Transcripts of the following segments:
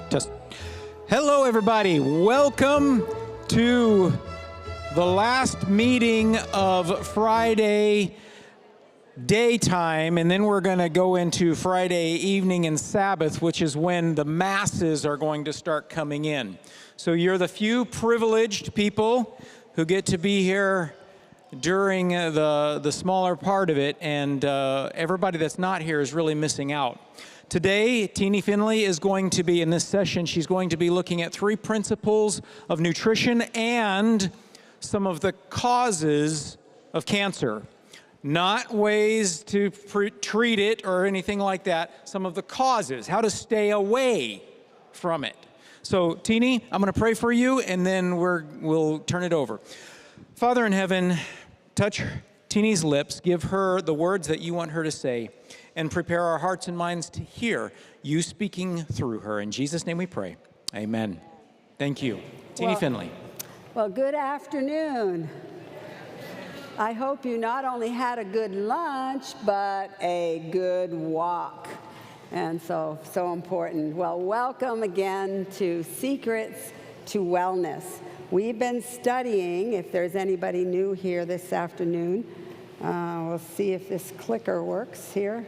Just hello, everybody. Welcome to the last meeting of Friday daytime, and then we're going to go into Friday evening and Sabbath, which is when the masses are going to start coming in. So you're the few privileged people who get to be here during the smaller part of it, and everybody that's not here is really missing out. Today, Ernestine Finley is going to be, in this session, she's going to be looking at 3 principles of nutrition and some of the causes of cancer. Not ways to treat it or anything like that, some of the causes, how to stay away from it. So, Teeny, I'm going to pray for you, and then we'll turn it over. Father in heaven, touch Teeny's lips, give her the words that you want her to say, and prepare our hearts and minds to hear you speaking through her. In Jesus' name we pray. Amen. Thank you. Teeny Finley. Well, good afternoon. I hope you not only had a good lunch, but a good walk. And so important. Well, welcome again to Secrets to Wellness. We've been studying, if there's anybody new here this afternoon, we'll see if this clicker works here.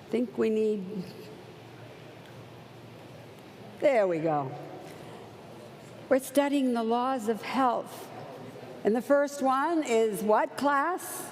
Think we need, there we go. We're studying the laws of health. And the first one is what class?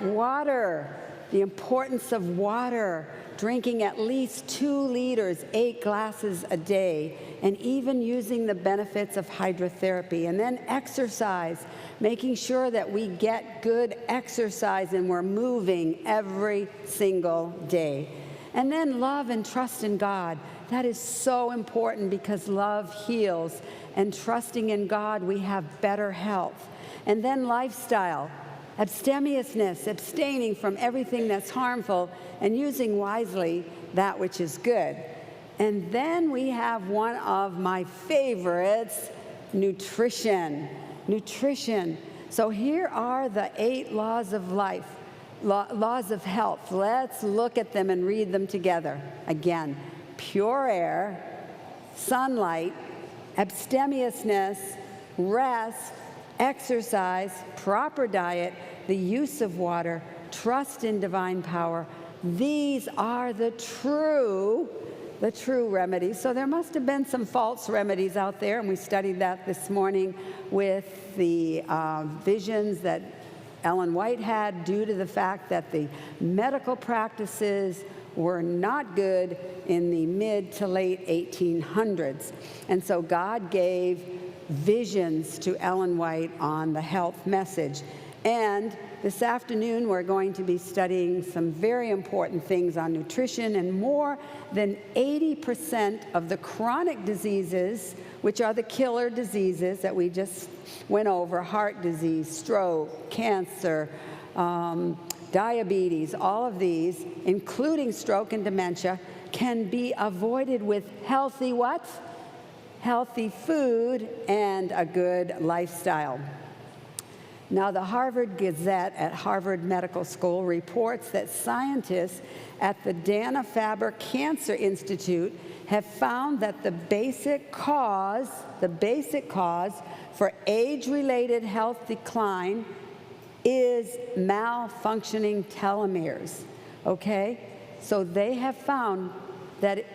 Water. The importance of water. Drinking at least 2 liters, 8 glasses a day, and even using the benefits of hydrotherapy. And then exercise, making sure that we get good exercise and we're moving every single day. And then love and trust in God. That is so important because love heals, and trusting in God, we have better health. And then lifestyle. Abstemiousness, abstaining from everything that's harmful and using wisely that which is good. And then we have one of my favorites, nutrition. Nutrition. So here are the 8 laws of life, laws of health. Let's look at them and read them together. Again, pure air, sunlight, abstemiousness, rest, exercise, proper diet, the use of water, trust in divine power. These are the true remedies. So there must have been some false remedies out there, and we studied that this morning with the visions that Ellen White had due to the fact that the medical practices were not good in the mid to late 1800s. And so God gave visions to Ellen White on the health message. And this afternoon we're going to be studying some very important things on nutrition, and more than 80% of the chronic diseases, which are the killer diseases that we just went over, heart disease, stroke, cancer, diabetes, all of these, including stroke and dementia, can be avoided with healthy what? Healthy food and a good lifestyle. Now, the Harvard Gazette at Harvard Medical School reports that scientists at the Dana-Farber Cancer Institute have found that the basic cause for age-related health decline is malfunctioning telomeres, okay? So they have found that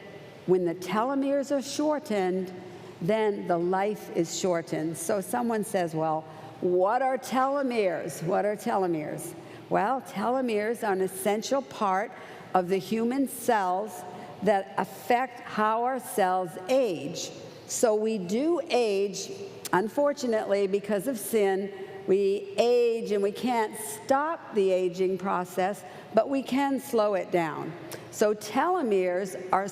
when the telomeres are shortened, then the life is shortened. So someone says, well, what are telomeres? What are telomeres? Well, telomeres are an essential part of the human cells that affect how our cells age. So we do age, unfortunately, because of sin. We age and we can't stop the aging process, but we can slow it down. So telomeres are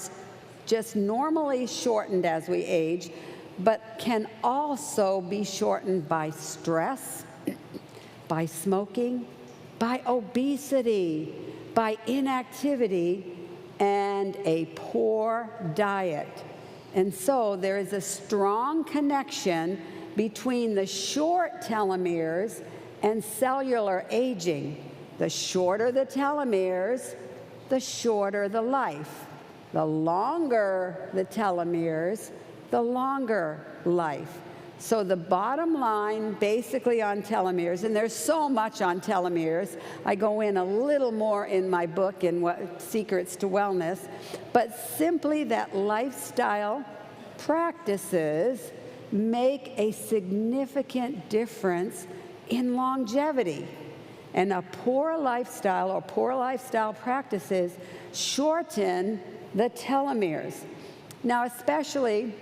just normally shortened as we age, but can also be shortened by stress, by smoking, by obesity, by inactivity, and a poor diet. And so there is a strong connection between the short telomeres and cellular aging. The shorter the telomeres, the shorter the life. The longer the telomeres, the longer life. So the bottom line basically on telomeres, and there's so much on telomeres. I go in a little more in my book in Secrets to Wellness, but simply that lifestyle practices make a significant difference in longevity. And a poor lifestyle or poor lifestyle practices shorten the telomeres. Now, especially,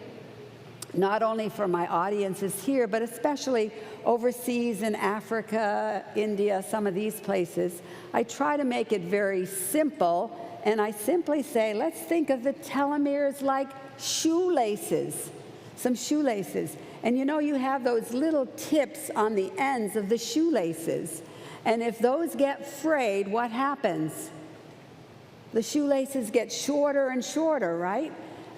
not only for my audiences here, but especially overseas in Africa, India, some of these places, I try to make it very simple, and I simply say, let's think of the telomeres like shoelaces, some shoelaces. And you know, you have those little tips on the ends of the shoelaces, and if those get frayed, what happens? The shoelaces get shorter and shorter, right?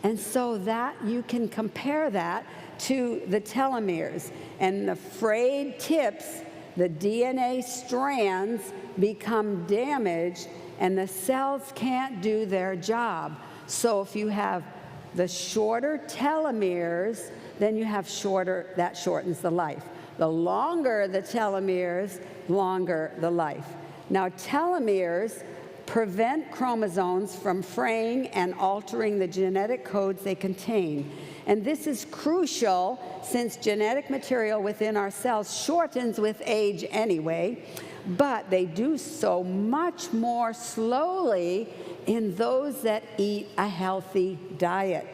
And so that you can compare that to the telomeres. And the frayed tips, the DNA strands become damaged and the cells can't do their job. So if you have the shorter telomeres, then you have shorter, that shortens the life. The longer the telomeres, longer the life. Now, telomeres prevent chromosomes from fraying and altering the genetic codes they contain. And this is crucial since genetic material within our cells shortens with age anyway, but they do so much more slowly in those that eat a healthy diet.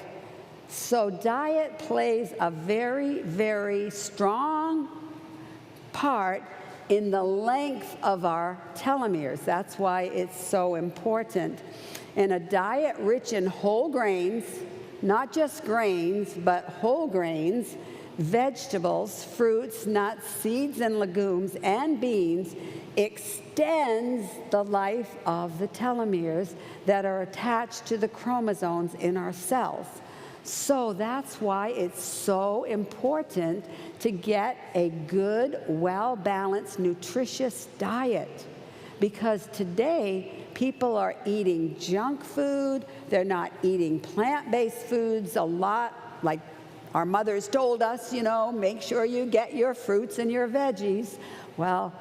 So diet plays a very, very strong part in the length of our telomeres. That's why it's so important. And a diet rich in whole grains, not just grains, but whole grains, vegetables, fruits, nuts, seeds, and legumes, and beans extends the life of the telomeres that are attached to the chromosomes in our cells. So that's why it's so important to get a good, well-balanced, nutritious diet. Because today, people are eating junk food. They're not eating plant-based foods a lot, like our mothers told us, you know, make sure you get your fruits and your veggies. Well,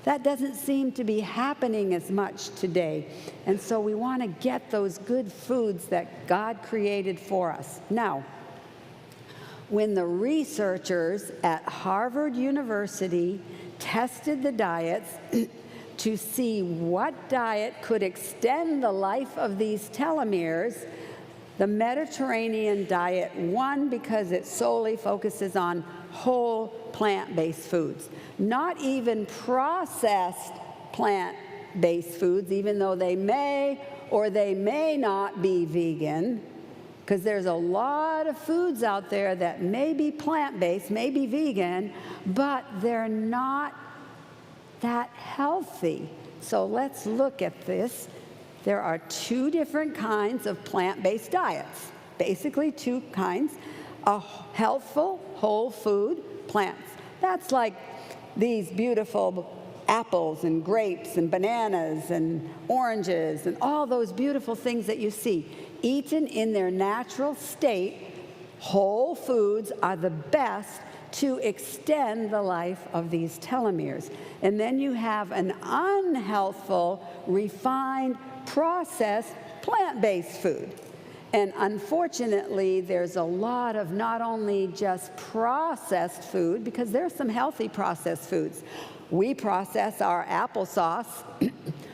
that doesn't seem to be happening as much today. And so we want to get those good foods that God created for us. Now, when the researchers at Harvard University tested the diets to see what diet could extend the life of these telomeres, the Mediterranean diet won because it solely focuses on whole plant-based foods. Not even processed plant-based foods, even though they may or they may not be vegan, because there's a lot of foods out there that may be plant-based, may be vegan, but they're not that healthy. So let's look at this. There are two different kinds of plant-based diets, basically two kinds. A healthful, whole food plants. That's like these beautiful apples and grapes and bananas and oranges and all those beautiful things that you see. Eaten in their natural state, whole foods are the best to extend the life of these telomeres. And then you have an unhealthful, refined, processed, plant-based food. And unfortunately, there's a lot of not only just processed food, because there's some healthy processed foods. We process our applesauce.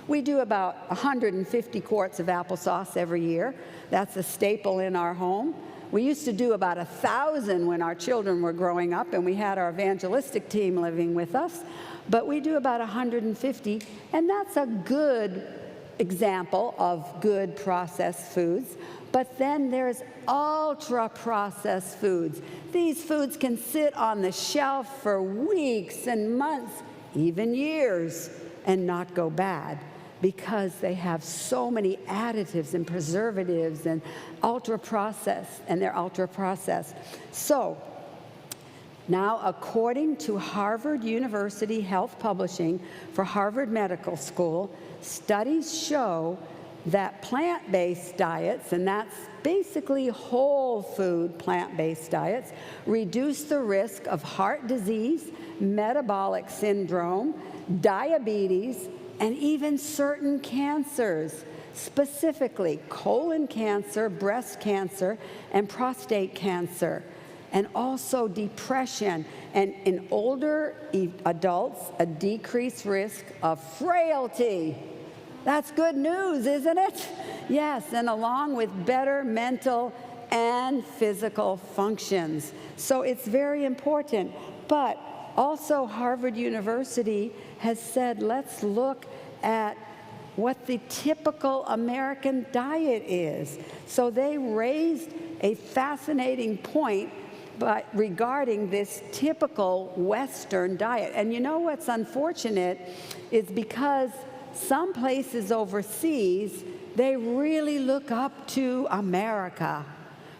We do about 150 quarts of applesauce every year. That's a staple in our home. We used to do about 1,000 when our children were growing up, and we had our evangelistic team living with us. But we do about 150, and that's a good example of good processed foods. But then there's ultra-processed foods. These foods can sit on the shelf for weeks and months, even years, and not go bad because they have so many additives and preservatives and ultra-processed, and they're ultra-processed. So now, according to Harvard University Health Publishing for Harvard Medical School, studies show that plant-based diets, and that's basically whole food plant-based diets, reduce the risk of heart disease, metabolic syndrome, diabetes, and even certain cancers, specifically colon cancer, breast cancer, and prostate cancer, and also depression, and in older adults, a decreased risk of frailty. That's good news, isn't it? Yes, and along with better mental and physical functions. So it's very important. But also Harvard University has said, let's look at what the typical American diet is. So they raised a fascinating point regarding this typical Western diet. And you know what's unfortunate is because some places overseas, they really look up to America.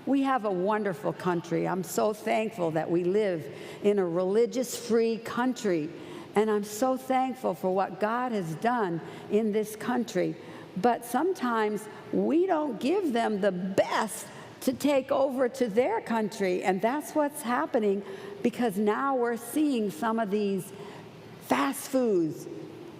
We have a wonderful country. I'm so thankful that we live in a religious-free country. And I'm so thankful for what God has done in this country. But sometimes we don't give them the best to take over to their country. And that's what's happening, because now we're seeing some of these fast foods,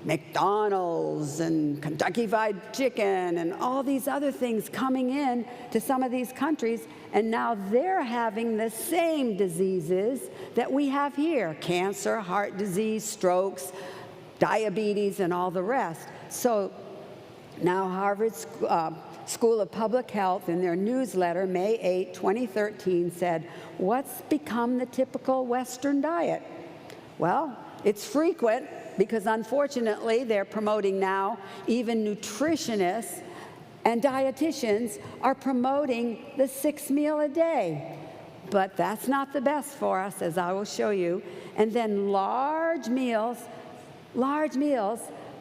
McDonald's and Kentucky Fried Chicken and all these other things coming in to some of these countries, and now they're having the same diseases that we have here: cancer, heart disease, strokes, diabetes, and all the rest. So now Harvard School of Public Health, in their newsletter, May 8, 2013, said, what's become the typical Western diet? Well, it's frequent, because unfortunately they're promoting now, even nutritionists and dietitians are promoting the 6 meal a day. But that's not the best for us, as I will show you. And then large meals,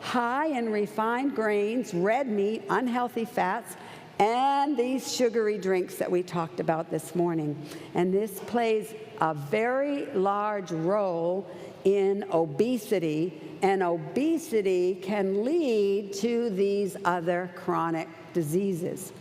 high in refined grains, red meat, unhealthy fats, and these sugary drinks that we talked about this morning. And this plays a very large role in obesity, and obesity can lead to these other chronic diseases.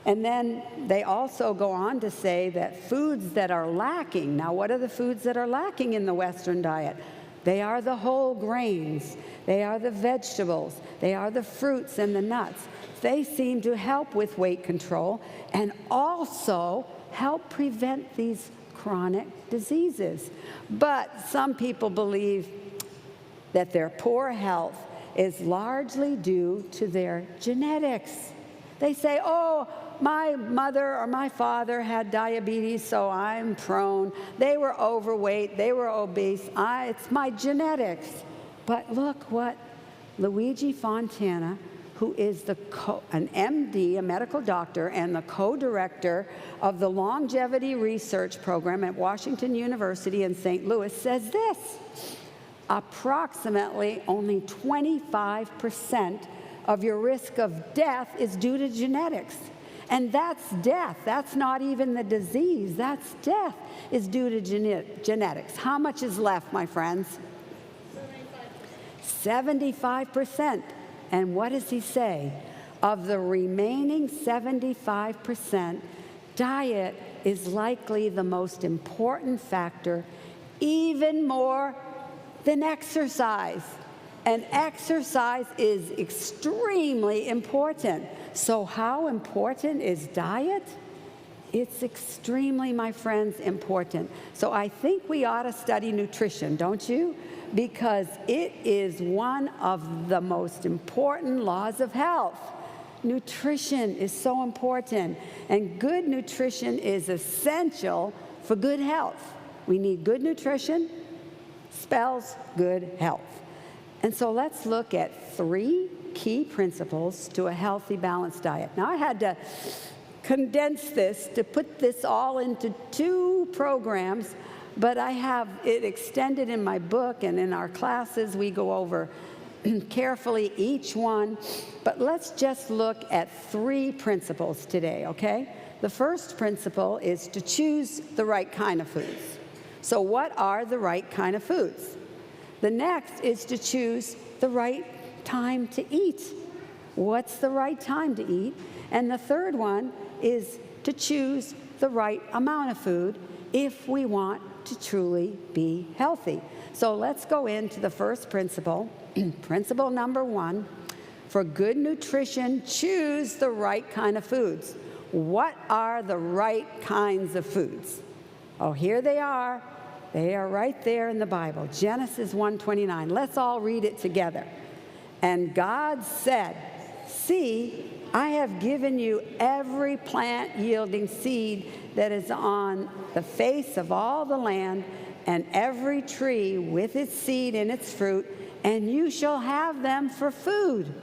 And then they also go on to say that foods that are lacking, now what are the foods that are lacking in the Western diet? They are the whole grains, they are the vegetables, they are the fruits and the nuts. They seem to help with weight control and also help prevent these chronic diseases. But some people believe that their poor health is largely due to their genetics. They say, oh, my mother or my father had diabetes, so I'm prone. They were overweight, they were obese. It's my genetics. But look what Luigi Fontana, who is an MD, a medical doctor, and the co-director of the Longevity Research Program at Washington University in St. Louis, says this: approximately only 25% of your risk of death is due to genetics. And that's death. That's not even the disease. That's death is due to genetics. How much is left, my friends? 75%. And what does he say? Of the remaining 75%, diet is likely the most important factor, even more than exercise. And exercise is extremely important. So how important is diet? It's extremely, my friends, important. So I think we ought to study nutrition, don't you? Because it is one of the most important laws of health. Nutrition is so important, and good nutrition is essential for good health. We need good nutrition, spells good health. And so let's look at 3 key principles to a healthy, balanced diet. Now, I had to condense this to put this all into 2 programs, but I have it extended in my book, and in our classes we go over carefully each one. But let's just look at 3 principles today, okay? The first principle is to choose the right kind of foods. So what are the right kind of foods? The next is to choose the right time to eat. What's the right time to eat? And the third one is to choose the right amount of food if we want to truly be healthy. So let's go into the first principle. Principle number 1, for good nutrition, choose the right kind of foods. What are the right kinds of foods? Oh, here they are. They are right there in the Bible. Genesis 1:29. Let's all read it together. And God said, see, I have given you every plant yielding seed that is on the face of all the land, and every tree with its seed in its fruit, and you shall have them for food.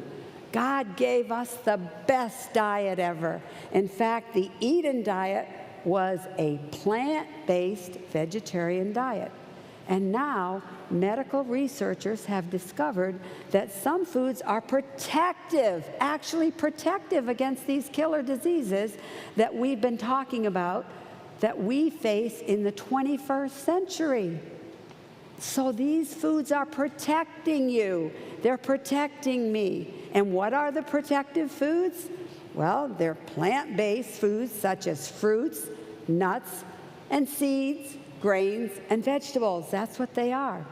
God gave us the best diet ever. In fact, the Eden diet was a plant-based vegetarian diet. And now, medical researchers have discovered that some foods are protective, actually protective against these killer diseases that we've been talking about that we face in the 21st century. So these foods are protecting you. They're protecting me. And what are the protective foods? Well, they're plant-based foods such as fruits, nuts, and seeds, grains, and vegetables. That's what they are.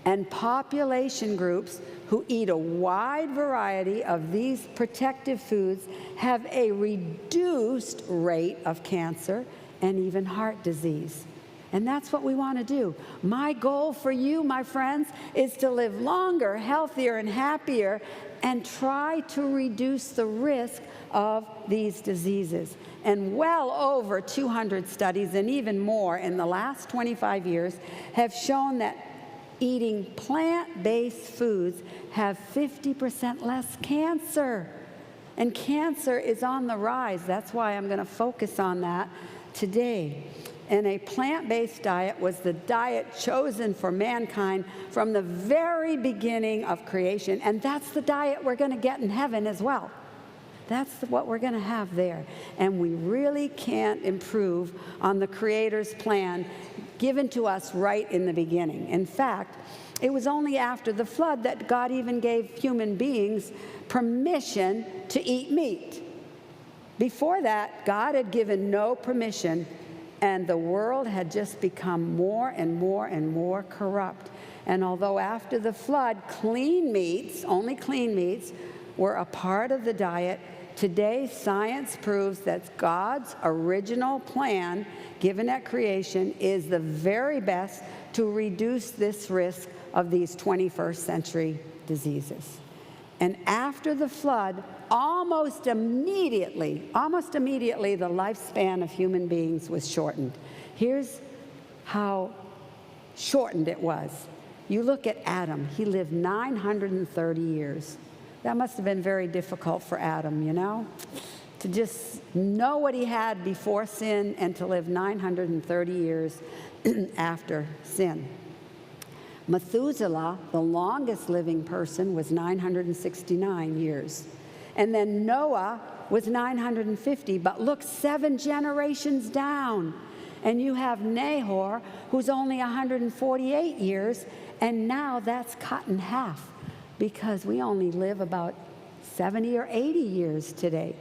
And population groups who eat a wide variety of these protective foods have a reduced rate of cancer and even heart disease. And that's what we want to do. My goal for you, my friends, is to live longer, healthier, and happier, and try to reduce the risk of these diseases. And well over 200 studies, and even more in the last 25 years, have shown that eating plant-based foods have 50% less cancer. And cancer is on the rise. That's why I'm going to focus on that today. And a plant-based diet was the diet chosen for mankind from the very beginning of creation. And that's the diet we're going to get in heaven as well. That's what we're going to have there. And we really can't improve on the Creator's plan given to us right in the beginning. In fact, it was only after the flood that God even gave human beings permission to eat meat. Before that, God had given no permission, and the world had just become more and more and more corrupt. And although after the flood, clean meats, only clean meats, were a part of the diet, today science proves that God's original plan given at creation is the very best to reduce this risk of these 21st century diseases. And after the flood, almost immediately, the lifespan of human beings was shortened. Here's how shortened it was. You look at Adam. He lived 930 years. That must have been very difficult for Adam, you know, to just know what he had before sin and to live 930 years after sin. Methuselah, the longest living person, was 969 years. And then Noah was 950, but look 7 generations down. And you have Nahor, who's only 148 years, and now that's cut in half because we only live about 70 or 80 years today.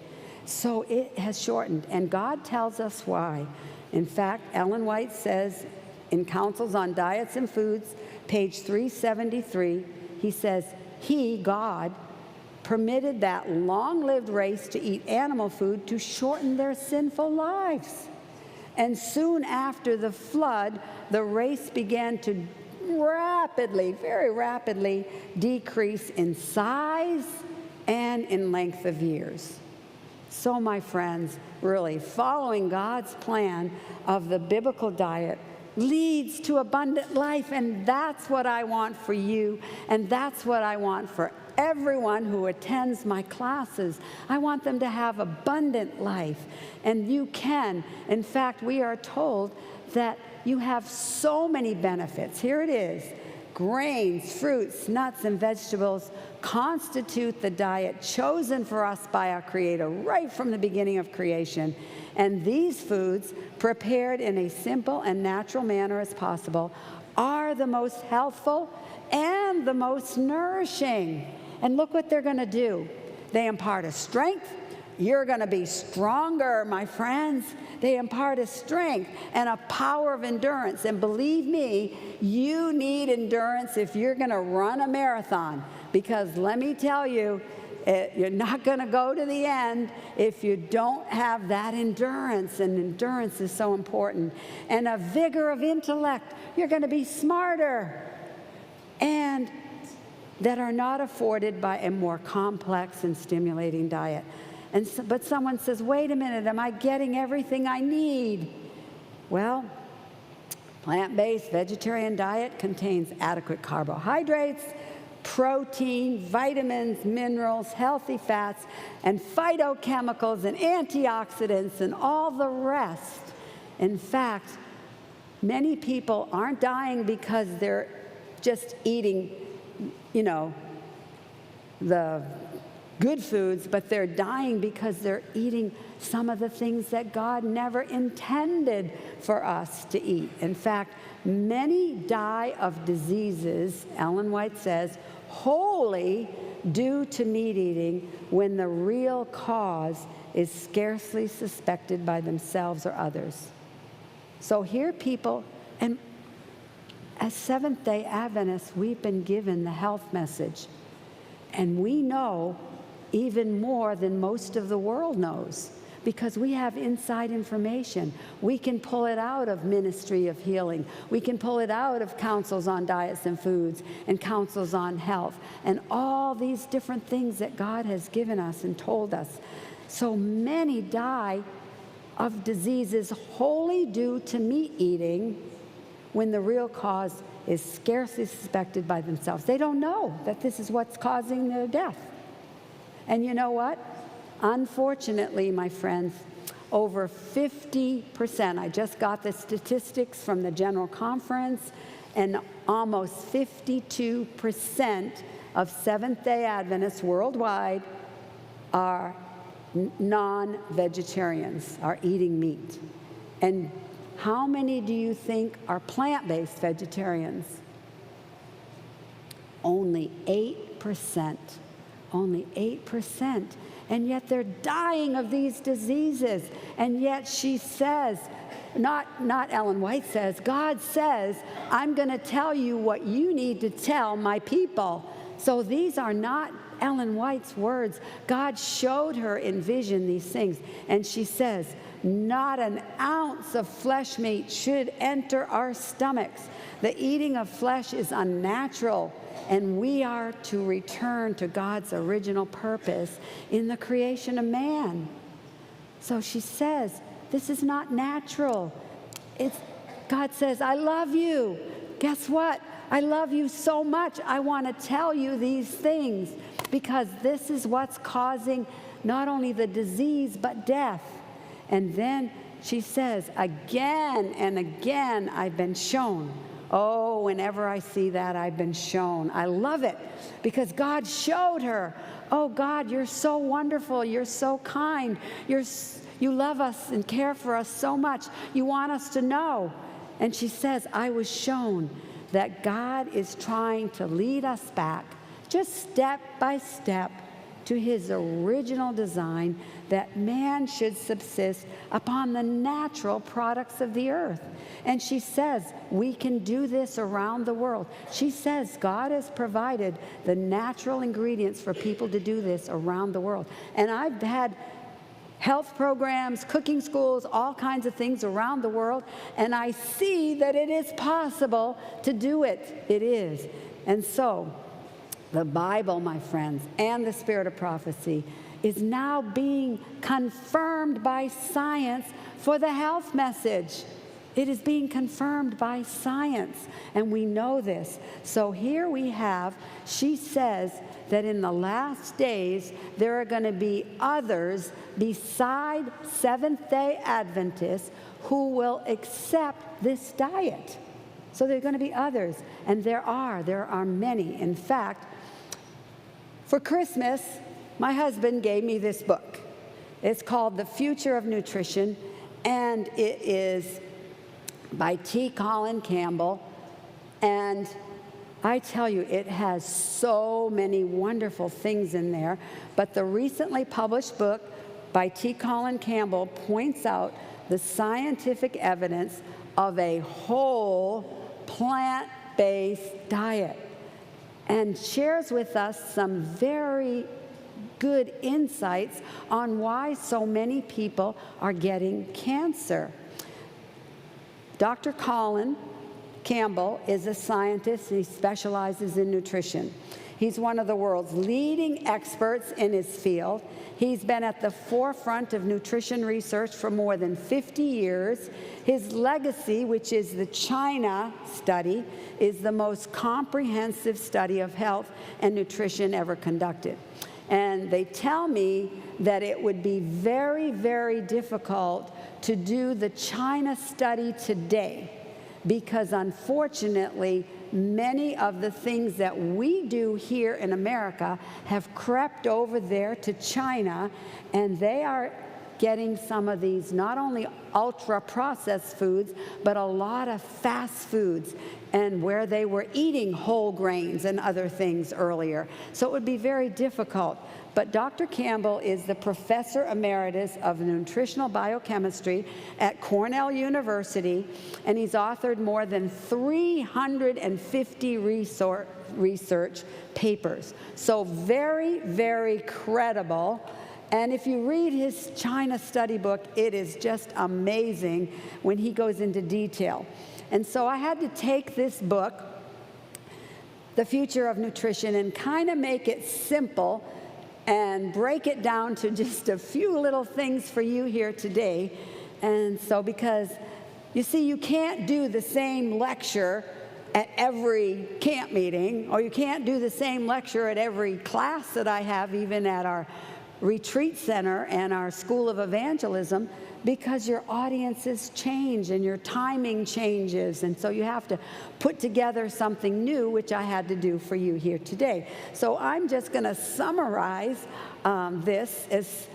So it has shortened, and God tells us why. In fact, Ellen White says in Counsels on Diets and Foods, page 373, he says, He, God, permitted that long-lived race to eat animal food to shorten their sinful lives. And soon after the flood, the race began to rapidly, very rapidly decrease in size and in length of years. So, my friends, really, following God's plan of the biblical diet leads to abundant life, and that's what I want for you, and that's what I want for everyone who attends my classes. I want them to have abundant life, and you can. In fact, we are told that you have so many benefits. Here it is. Grains, fruits, nuts, and vegetables constitute the diet chosen for us by our Creator right from the beginning of creation. And these foods, prepared in a simple and natural manner as possible, are the most healthful and the most nourishing. And look what they're going to do. They impart a strength. You're going to be stronger, my friends. They impart a strength and a power of endurance. And believe me, you need endurance if you're going to run a marathon. Because let me tell you, you're not going to go to the end if you don't have that endurance. And endurance is so important. And a vigor of intellect. You're going to be smarter. And that are not afforded by a more complex and stimulating diet. But someone says, wait a minute, am I getting everything I need? Well, plant-based vegetarian diet contains adequate carbohydrates, protein, vitamins, minerals, healthy fats, and phytochemicals and antioxidants and all the rest. In fact, many people aren't dying because they're just eating, the good foods, but they're dying because they're eating some of the things that God never intended for us to eat. In fact, many die of diseases, Ellen White says, wholly due to meat eating when the real cause is scarcely suspected by themselves or others. So here people, and as Seventh-day Adventists, we've been given the health message. And we know even more than most of the world knows because we have inside information. We can pull it out of Ministry of Healing. We can pull it out of counsels on diets and foods and counsels on health and all these different things that God has given us and told us. So many die of diseases wholly due to meat eating when the real cause is scarcely suspected by themselves. They don't know that this is what's causing their death. And you know what? Unfortunately, my friends, over 50%, I just got the statistics from the General Conference, and almost 52% of Seventh-day Adventists worldwide are non-vegetarians, are eating meat. And how many do you think are plant-based vegetarians? Only 8%. Only 8%. And yet they're dying of these diseases. And yet she says, not Ellen White says, God says, I'm going to tell you what you need to tell my people. So these are not Ellen White's words. God showed her in vision these things. And she says, not an ounce of flesh meat should enter our stomachs. The eating of flesh is unnatural, and we are to return to God's original purpose in the creation of man. So she says, this is not natural. God says, I love you. Guess what? I love you so much. I want to tell you these things because this is what's causing not only the disease but death. And then she says, again and again, I've been shown. Oh, whenever I see that, I've been shown. I love it because God showed her. Oh, God, you're so wonderful. You're so kind. You love us and care for us so much. You want us to know. And she says, I was shown that God is trying to lead us back, just step by step, to his original design that man should subsist upon the natural products of the earth. And she says we can do this around the world. She says God has provided the natural ingredients for people to do this around the world. And I've had health programs, cooking schools, all kinds of things around the world, and I see that it is possible to do it. It is. And so the Bible, my friends, and the spirit of prophecy is now being confirmed by science for the health message. It is being confirmed by science, and we know this. So here we have, she says that in the last days, there are going to be others beside Seventh-day Adventists who will accept this diet. So there are going to be others, and there are many. In fact, for Christmas, my husband gave me this book. It's called The Future of Nutrition, and it is by T. Colin Campbell. And I tell you, it has so many wonderful things in there. But the recently published book by T. Colin Campbell points out the scientific evidence of a whole plant-based diet and shares with us some very good insights on why so many people are getting cancer. Dr. Colin Campbell is a scientist. He specializes in nutrition. He's one of the world's leading experts in his field. He's been at the forefront of nutrition research for more than 50 years. His legacy, which is the China study, is the most comprehensive study of health and nutrition ever conducted. And they tell me that it would be very, very difficult to do the China study today, because unfortunately, many of the things that we do here in America have crept over there to China, and they are getting some of these not only ultra-processed foods, but a lot of fast foods, and where they were eating whole grains and other things earlier. So it would be very difficult. But Dr. Campbell is the Professor Emeritus of Nutritional Biochemistry at Cornell University, and he's authored more than 350 research papers. So very, very credible. And if you read his China study book, it is just amazing when he goes into detail. And so I had to take this book, The Future of Nutrition, and kind of make it simple and break it down to just a few little things for you here today. And so, because you see, you can't do the same lecture at every camp meeting, or you can't do the same lecture at every class that I have, even at our retreat center and our School of Evangelism, because your audiences change and your timing changes, and so you have to put together something new, which I had to do for you here today. So I'm just going to summarize this as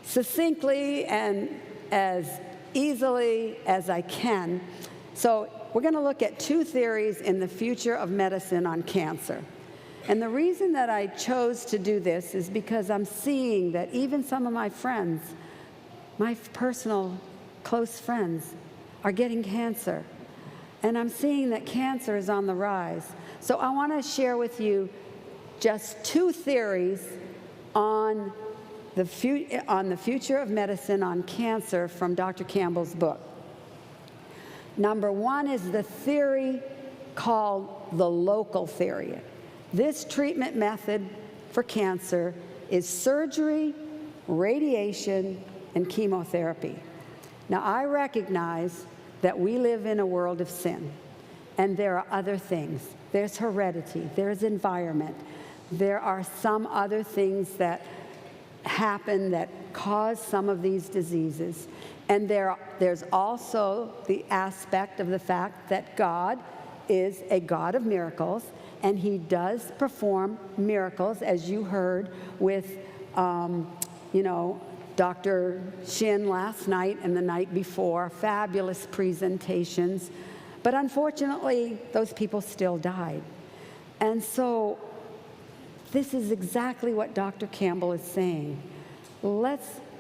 succinctly and as easily as I can. So we're going to look at two theories in the future of medicine on cancer. And the reason that I chose to do this is because I'm seeing that even some of my friends, my personal close friends, are getting cancer. And I'm seeing that cancer is on the rise. So I want to share with you just two theories on the future of medicine on cancer from Dr. Campbell's book. Number one is the theory called the local theory. This treatment method for cancer is surgery, radiation, and chemotherapy. Now, I recognize that we live in a world of sin, and there are other things. There's heredity, there's environment, there are some other things that happen that cause some of these diseases. And there's also the aspect of the fact that God is a God of miracles, and he does perform miracles, as you heard with, Dr. Shin last night and the night before, fabulous presentations. But unfortunately, those people still died. And so this is exactly what Dr. Campbell is saying.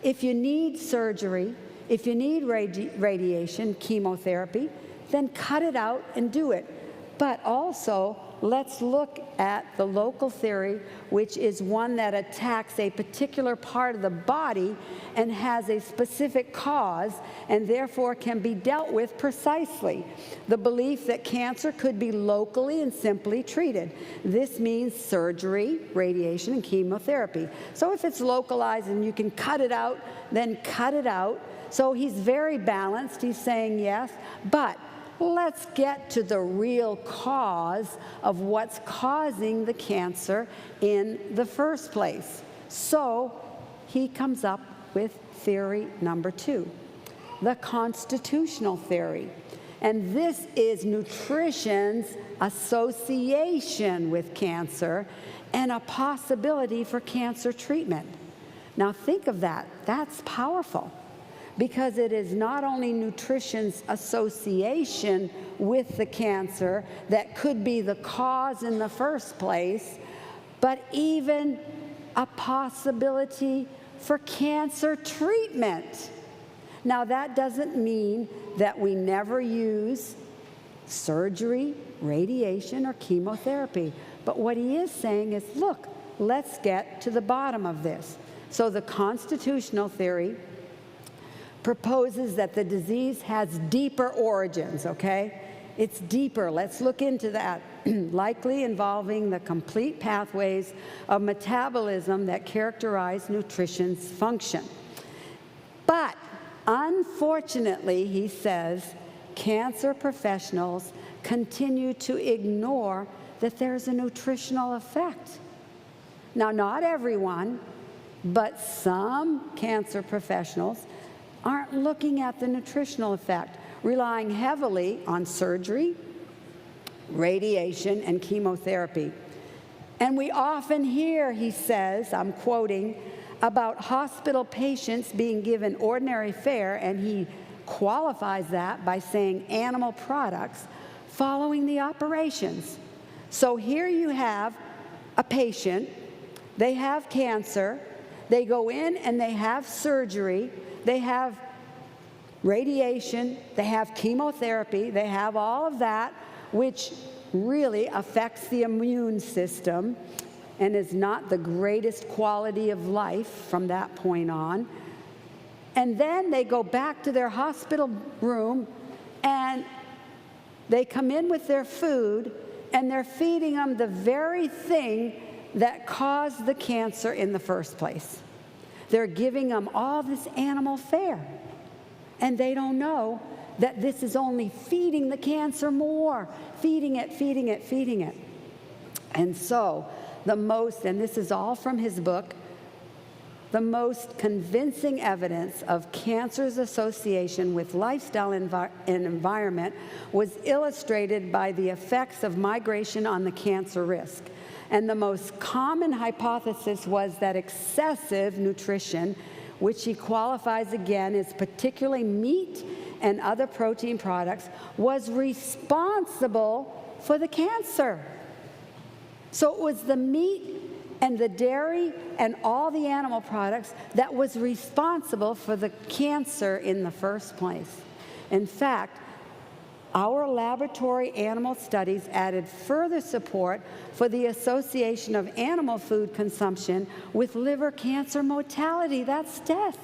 If you need surgery, if you need radiation, chemotherapy, then cut it out and do it. But also, let's look at the local theory, which is one that attacks a particular part of the body and has a specific cause, and therefore can be dealt with precisely. The belief that cancer could be locally and simply treated. This means surgery, radiation, and chemotherapy. So if it's localized and you can cut it out, then cut it out. So he's very balanced. He's saying yes, but let's get to the real cause of what's causing the cancer in the first place. So he comes up with theory number two, the constitutional theory. And this is nutrition's association with cancer and a possibility for cancer treatment. Now think of that. That's powerful. because it is not only nutrition's association with the cancer that could be the cause in the first place, but even a possibility for cancer treatment. Now, that doesn't mean that we never use surgery, radiation, or chemotherapy. But what he is saying is, look, let's get to the bottom of this. So the constitutional theory proposes that the disease has deeper origins, okay? It's deeper. Let's look into that. Likely involving the complete pathways of metabolism that characterize nutrition's function. But unfortunately, he says, cancer professionals continue to ignore that there's a nutritional effect. Now, not everyone, but some cancer professionals aren't looking at the nutritional effect, relying heavily on surgery, radiation, and chemotherapy. And we often hear, he says, I'm quoting, about hospital patients being given ordinary fare, and he qualifies that by saying animal products following the operations. So here you have a patient, they have cancer, they go in and they have surgery, they have radiation, they have chemotherapy, they have all of that, which really affects the immune system and is not the greatest quality of life from that point on. And then they go back to their hospital room and they come in with their food and they're feeding them the very thing that caused the cancer in the first place. They're giving them all this animal fare. And they don't know that this is only feeding the cancer more, feeding it, feeding it, feeding it. And so the most, and this is all from his book, the most convincing evidence of cancer's association with lifestyle and environment was illustrated by the effects of migration on the cancer risk. And the most common hypothesis was that excessive nutrition, which he qualifies again as particularly meat and other protein products, was responsible for the cancer. So it was the meat and the dairy and all the animal products that was responsible for the cancer in the first place. In fact, our laboratory animal studies added further support for the association of animal food consumption with liver cancer mortality. That's death.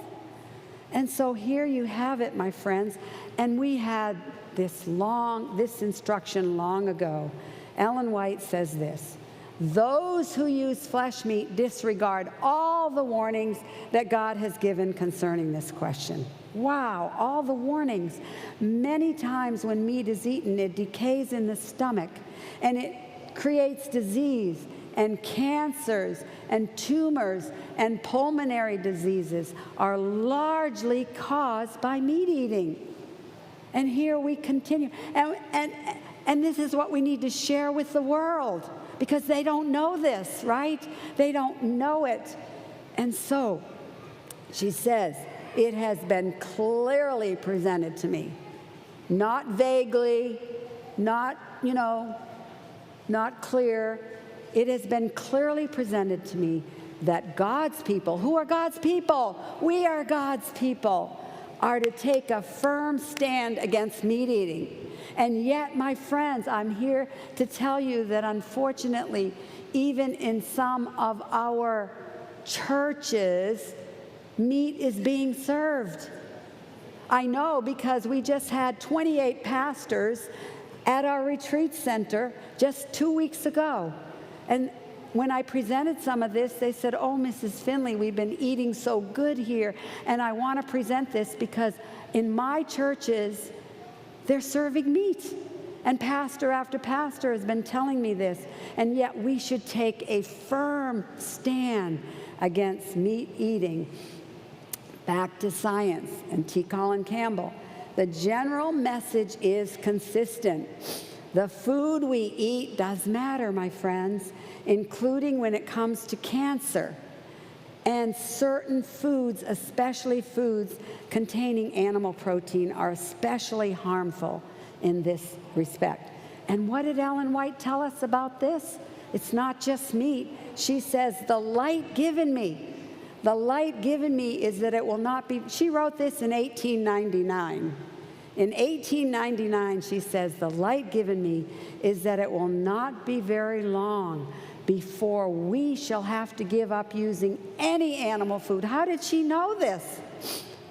And so here you have it, my friends. And we had this instruction long ago. Ellen White says this: those who use flesh meat disregard all the warnings that God has given concerning this question. Wow, all the warnings. Many times when meat is eaten, it decays in the stomach, and it creates disease and cancers and tumors, and pulmonary diseases are largely caused by meat eating. And here we continue. And this is what we need to share with the world, because they don't know this, right? They don't know it. And so she says, it has been clearly presented to me, not vaguely, not clear. It has been clearly presented to me that God's people, who are God's people? We are God's people, are to take a firm stand against meat eating. And yet, my friends, I'm here to tell you that unfortunately, even in some of our churches, meat is being served. I know, because we just had 28 pastors at our retreat center just 2 weeks ago. And when I presented some of this, they said, "Oh, Mrs. Finley, we've been eating so good here, and I want to present this because in my churches, they're serving meat." And pastor after pastor has been telling me this. And yet we should take a firm stand against meat eating. Back to science and T. Colin Campbell. The general message is consistent. The food we eat does matter, my friends, including when it comes to cancer. And certain foods, especially foods containing animal protein, are especially harmful in this respect. And what did Ellen White tell us about this? It's not just meat. She says, the light given me is that it will not be, she wrote this in 1899. In 1899, she says, the light given me is that it will not be very long before we shall have to give up using any animal food. How did she know this?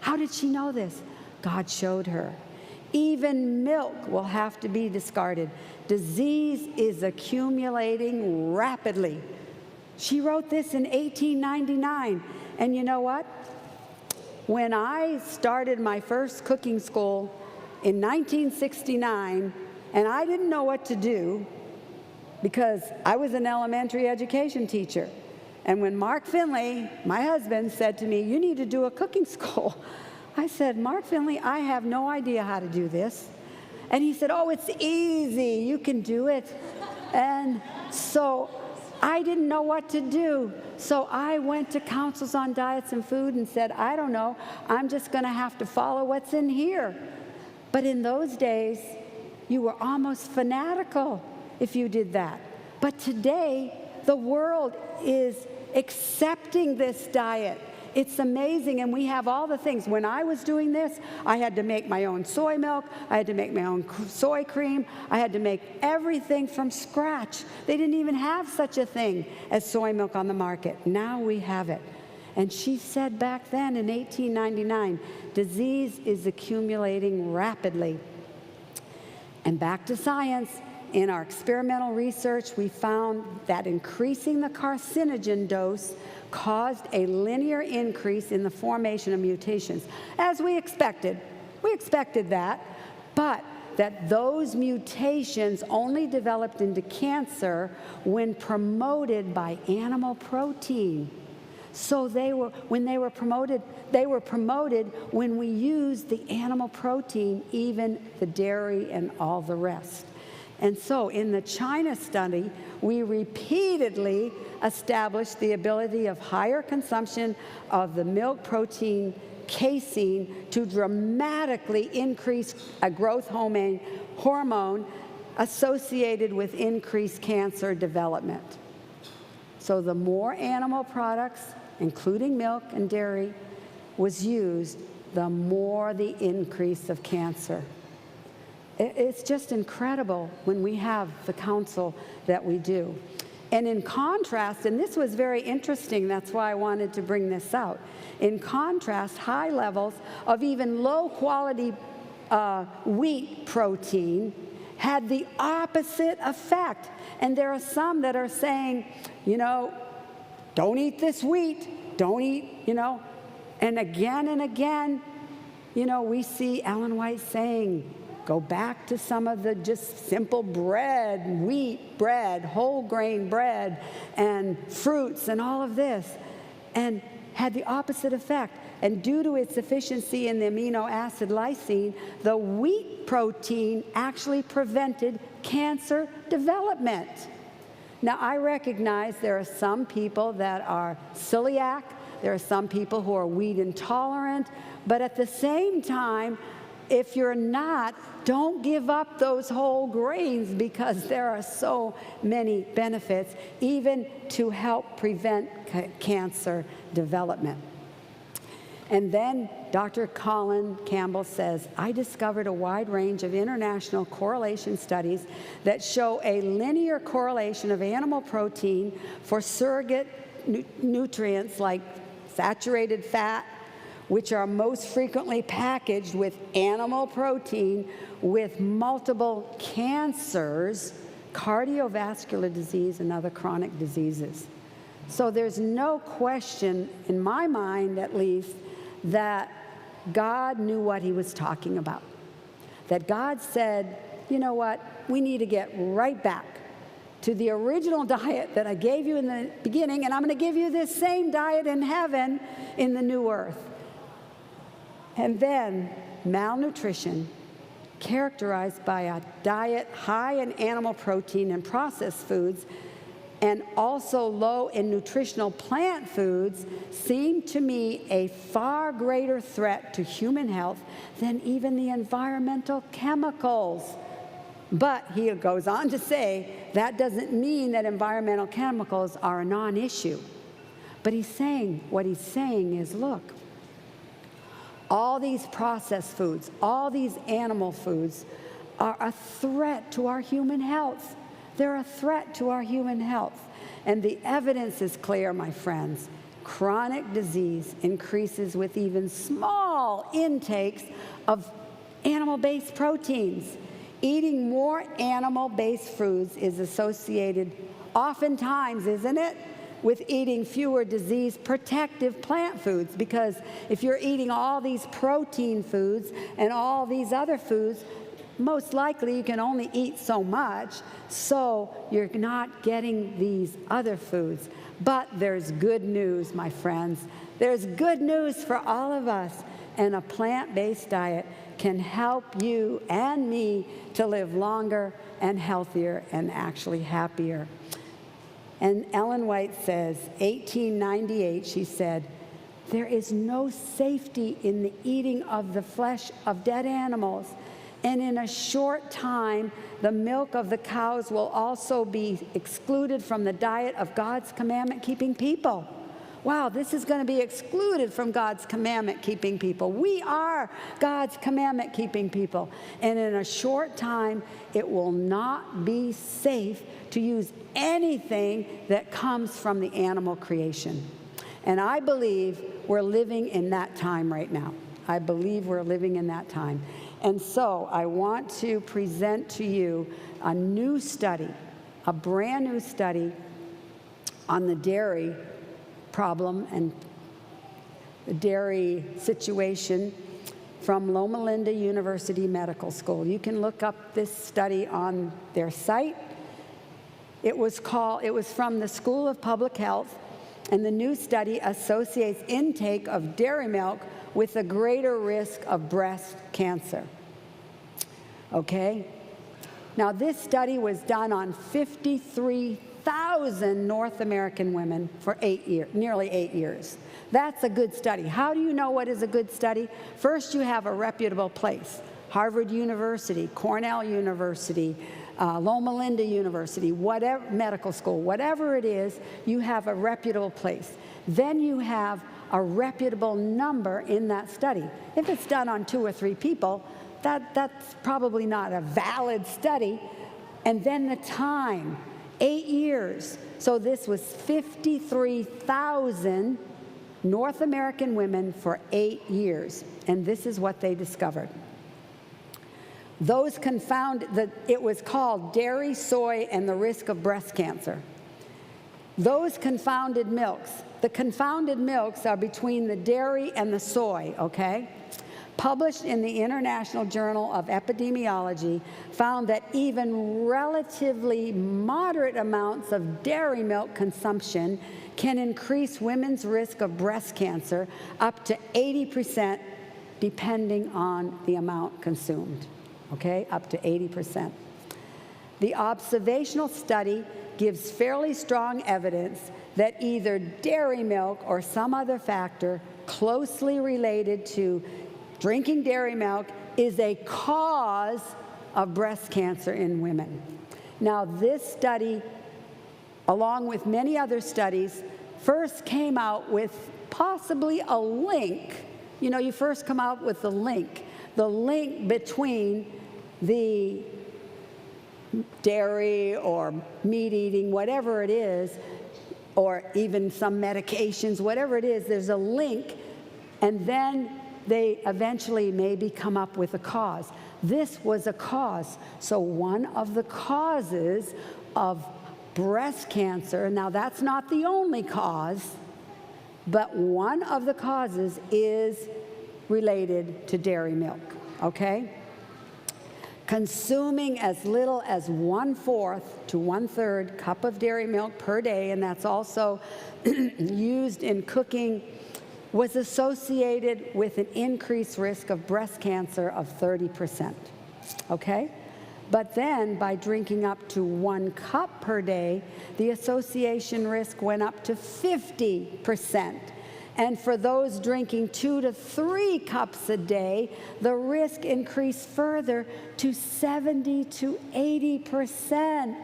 How did she know this? God showed her. Even milk will have to be discarded. Disease is accumulating rapidly. She wrote this in 1899. And you know what? When I started my first cooking school in 1969, and I didn't know what to do because I was an elementary education teacher. And when Mark Finley, my husband, said to me, you need to do a cooking school, I said, Mark Finley, I have no idea how to do this. And he said, oh, it's easy. You can do it. And so I didn't know what to do. So I went to Councils on Diets and Food and said, I don't know. I'm just going to have to follow what's in here. But in those days, you were almost fanatical if you did that. But today, the world is accepting this diet. It's amazing, and we have all the things. When I was doing this, I had to make my own soy milk. I had to make my own soy cream. I had to make everything from scratch. They didn't even have such a thing as soy milk on the market. Now we have it. And she said back then in 1899, disease is accumulating rapidly. And back to science. In our experimental research, we found that increasing the carcinogen dose caused a linear increase in the formation of mutations, as we expected. We expected that, but that those mutations only developed into cancer when promoted by animal protein. So when they were promoted when we used the animal protein, even the dairy and all the rest. And so in the China study, we repeatedly established the ability of higher consumption of the milk protein casein to dramatically increase a growth hormone associated with increased cancer development. So the more animal products, including milk and dairy, was used, the more the increase of cancer. It's just incredible when we have the counsel that we do. And in contrast, and this was very interesting, that's why I wanted to bring this out. In contrast, high levels of even low-quality wheat protein had the opposite effect. And there are some that are saying, don't eat this wheat, don't eat, And again, we see Ellen White saying, go back to some of the just simple bread, wheat bread, whole grain bread, and fruits and all of this, and had the opposite effect. And due to its efficiency in the amino acid lysine, the wheat protein actually prevented cancer development. Now, I recognize there are some people that are celiac, there are some people who are wheat intolerant, but at the same time, if you're not, don't give up those whole grains because there are so many benefits, even to help prevent cancer development. And then Dr. Colin Campbell says, I discovered a wide range of international correlation studies that show a linear correlation of animal protein for surrogate nutrients like saturated fat, which are most frequently packaged with animal protein, with multiple cancers, cardiovascular disease, and other chronic diseases. So there's no question, in my mind at least, that God knew what he was talking about. That God said, you know what, we need to get right back to the original diet that I gave you in the beginning, and I'm going to give you this same diet in heaven in the new earth. And then malnutrition, characterized by a diet high in animal protein and processed foods, and also low in nutritional plant foods seem to me a far greater threat to human health than even the environmental chemicals. But he goes on to say that doesn't mean that environmental chemicals are a non-issue. But what he's saying is, look, all these processed foods, all these animal foods are a threat to our human health. They're a threat to our human health. And the evidence is clear, my friends. Chronic disease increases with even small intakes of animal-based proteins. Eating more animal-based foods is associated oftentimes, isn't it, with eating fewer disease-protective plant foods, because if you're eating all these protein foods and all these other foods, most likely you can only eat so much, so you're not getting these other foods. But there's good news, my friends. There's good news for all of us, and a plant-based diet can help you and me to live longer and healthier and actually happier. And Ellen White says, 1898, she said, "There is no safety in the eating of the flesh of dead animals. And in a short time, the milk of the cows will also be excluded from the diet of God's commandment-keeping people." Wow, this is going to be excluded from God's commandment-keeping people. We are God's commandment-keeping people. And in a short time, it will not be safe to use anything that comes from the animal creation. And I believe we're living in that time right now. I believe we're living in that time. And so I want to present to you a new study, a brand new study on the dairy problem and the dairy situation from Loma Linda University Medical School. You can look up this study on their site. It was from the School of Public Health, and the new study associates intake of dairy milk with a greater risk of breast cancer. Okay? Now, this study was done on 53,000 North American women for nearly 8 years. That's a good study. How do you know what is a good study? First, you have a reputable place. Harvard University, Cornell University, Loma Linda University, whatever medical school, whatever it is, you have a reputable place. Then you have a reputable number in that study. If it's done on 2 or 3 people, that's probably not a valid study. And then the time, 8 years. So this was 53,000 North American women for 8 years. And this is what they discovered. It was called dairy, soy, and the risk of breast cancer. Those confounded milks, the confounded milks are between the dairy and the soy, okay? Published in the International Journal of Epidemiology, found that even relatively moderate amounts of dairy milk consumption can increase women's risk of breast cancer up to 80%, depending on the amount consumed. Okay, up to 80%. The observational study gives fairly strong evidence that either dairy milk or some other factor closely related to drinking dairy milk is a cause of breast cancer in women. Now, this study, along with many other studies, first came out with possibly a link. You know, you first come out with the link between the dairy or meat eating, whatever it is, or even some medications, whatever it is, there's a link, and then they eventually maybe come up with a cause. This was a cause. So one of the causes of breast cancer, now that's not the only cause, but one of the causes is related to dairy milk, okay? Consuming as little as 1/4 to 1/3 cup of dairy milk per day, and that's also used in cooking, was associated with an increased risk of breast cancer of 30%, okay? But then by drinking up to 1 cup per day, the association risk went up to 50%. And for those drinking 2 to 3 cups a day, the risk increased further to 70 to 80%.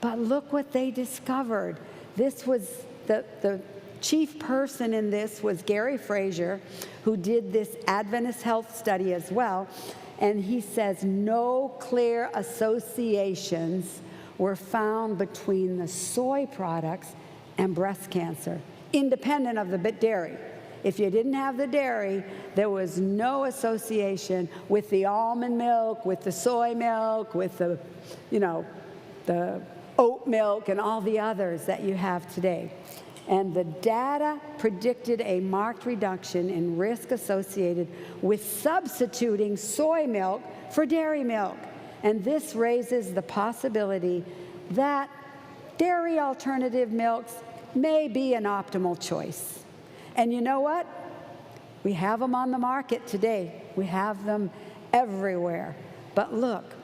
But look what they discovered. This was the chief person in this was Gary Fraser, who did this Adventist health study as well. And he says no clear associations were found between the soy products and breast cancer, independent of the dairy. If you didn't have the dairy, there was no association with the almond milk, with the soy milk, with the, the oat milk and all the others that you have today. And the data predicted a marked reduction in risk associated with substituting soy milk for dairy milk. And this raises the possibility that dairy alternative milks may be an optimal choice. And you know what? We have them on the market today. We have them everywhere. But look,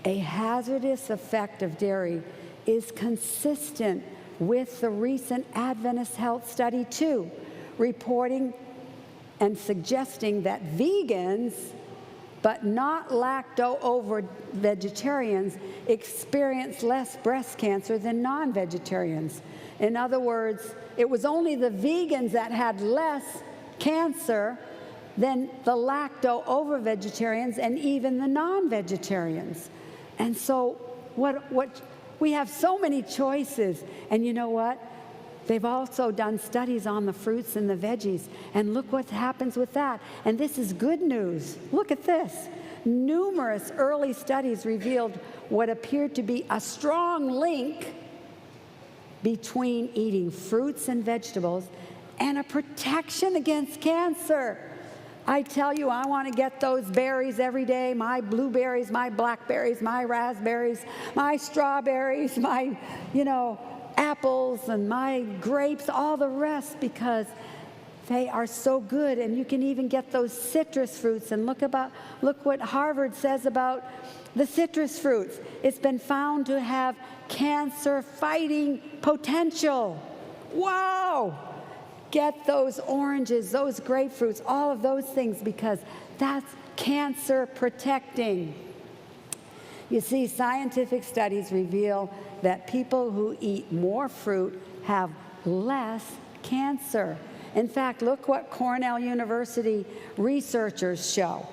a hazardous effect of dairy is consistent with the recent Adventist health study too, reporting and suggesting that vegans, but not lacto-ovo-vegetarians, experience less breast cancer than non-vegetarians. In other words, it was only the vegans that had less cancer than the lacto-ovo-vegetarians and even the non-vegetarians. And so we have so many choices. And you know what? They've also done studies on the fruits and the veggies. And look what happens with that. And this is good news. Look at this. Numerous early studies revealed what appeared to be a strong link between eating fruits and vegetables and a protection against cancer. I tell you, I want to get those berries every day, my blueberries, my blackberries, my raspberries, my strawberries, my, apples and my grapes, all the rest, because they are so good. And you can even get those citrus fruits. And look what Harvard says about the citrus fruits. It's been found to have cancer-fighting potential. Wow! Get those oranges, those grapefruits, all of those things, because that's cancer protecting. You see, scientific studies reveal that people who eat more fruit have less cancer. In fact, look what Cornell University researchers show.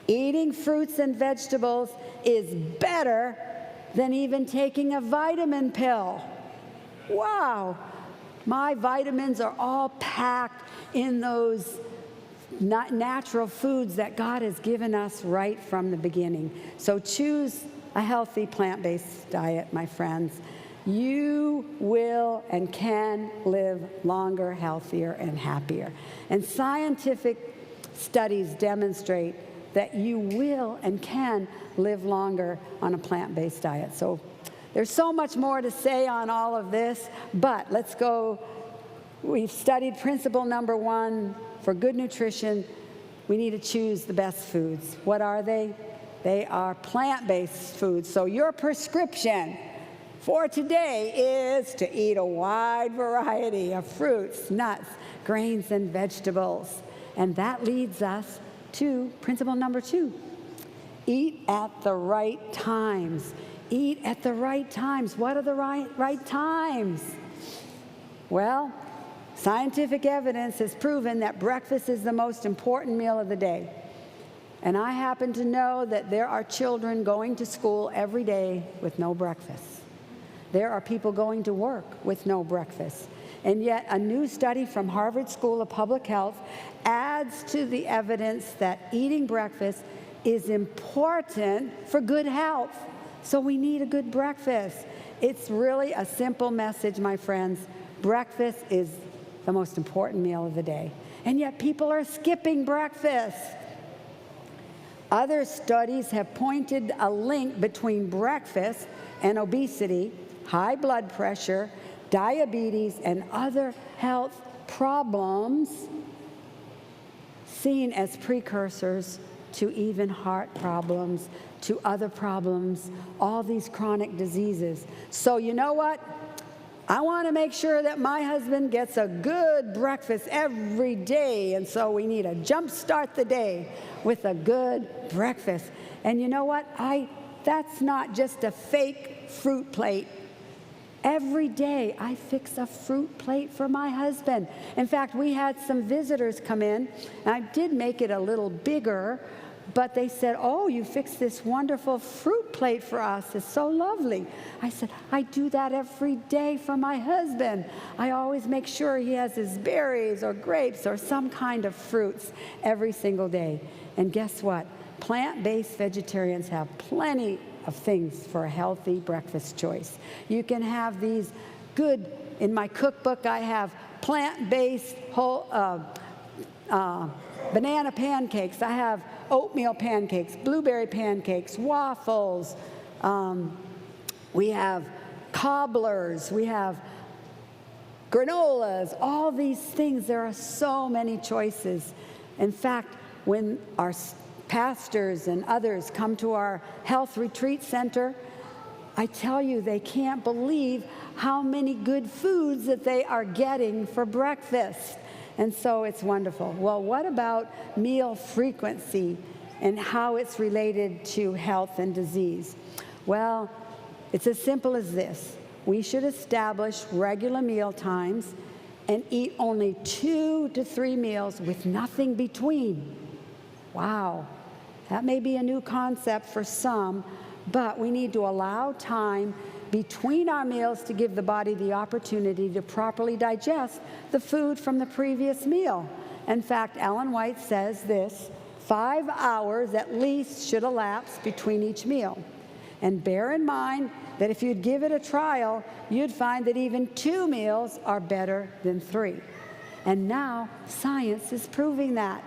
Eating fruits and vegetables is better than even taking a vitamin pill. Wow! My vitamins are all packed in those natural foods that God has given us right from the beginning. So choose a healthy plant-based diet, my friends. You will and can live longer, healthier, and happier. And scientific studies demonstrate that you will and can live longer on a plant-based diet. So there's so much more to say on all of this, but let's go. We've studied principle number 1 for good nutrition. We need to choose the best foods. What are they? They are plant-based foods. So your prescription for today is to eat a wide variety of fruits, nuts, grains, and vegetables. And that leads us to principle number 2. Eat at the right times. Eat at the right times. What are the right times? Well, scientific evidence has proven that breakfast is the most important meal of the day. And I happen to know that there are children going to school every day with no breakfast. There are people going to work with no breakfast. And yet a new study from Harvard School of Public Health adds to the evidence that eating breakfast is important for good health. So we need a good breakfast. It's really a simple message, my friends. Breakfast is the most important meal of the day. And yet people are skipping breakfast. Other studies have pointed a link between breakfast and obesity, high blood pressure, diabetes, and other health problems seen as precursors to even heart problems, to other problems, all these chronic diseases. So you know what? I want to make sure that my husband gets a good breakfast every day, and so we need to jumpstart the day with a good breakfast. And you know what? That's not just a fake fruit plate. Every day I fix a fruit plate for my husband. In fact, we had some visitors come in, and I did make it a little bigger, but they said, "Oh, you fixed this wonderful fruit plate for us. It's so lovely." I said, "I do that every day for my husband. I always make sure he has his berries or grapes or some kind of fruits every single day." And guess what? Plant-based vegetarians have plenty of things for a healthy breakfast choice. You can have these good, in my cookbook I have plant-based whole banana pancakes. I have oatmeal pancakes, blueberry pancakes, waffles. We have cobblers. We have granolas, all these things. There are so many choices. In fact, when our pastors and others come to our health retreat center, I tell you, they can't believe how many good foods that they are getting for breakfast. And so it's wonderful. Well, what about meal frequency and how it's related to health and disease? Well, it's as simple as this. We should establish regular meal times and eat only 2 to 3 meals with nothing between. Wow. That may be a new concept for some, but we need to allow time between our meals to give the body the opportunity to properly digest the food from the previous meal. In fact, Ellen White says this: 5 hours at least should elapse between each meal. And bear in mind that if you'd give it a trial, you'd find that even 2 meals are better than 3. And now science is proving that.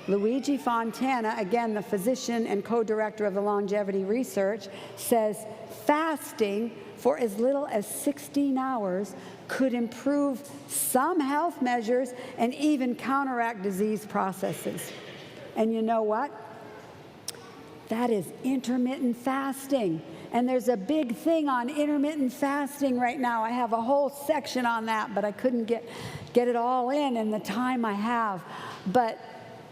Luigi Fontana, again the physician and co-director of the longevity research, says fasting for as little as 16 hours could improve some health measures and even counteract disease processes. And you know what? That is intermittent fasting. And there's a big thing on intermittent fasting right now. I have a whole section on that, but I couldn't get it all in the time I have. But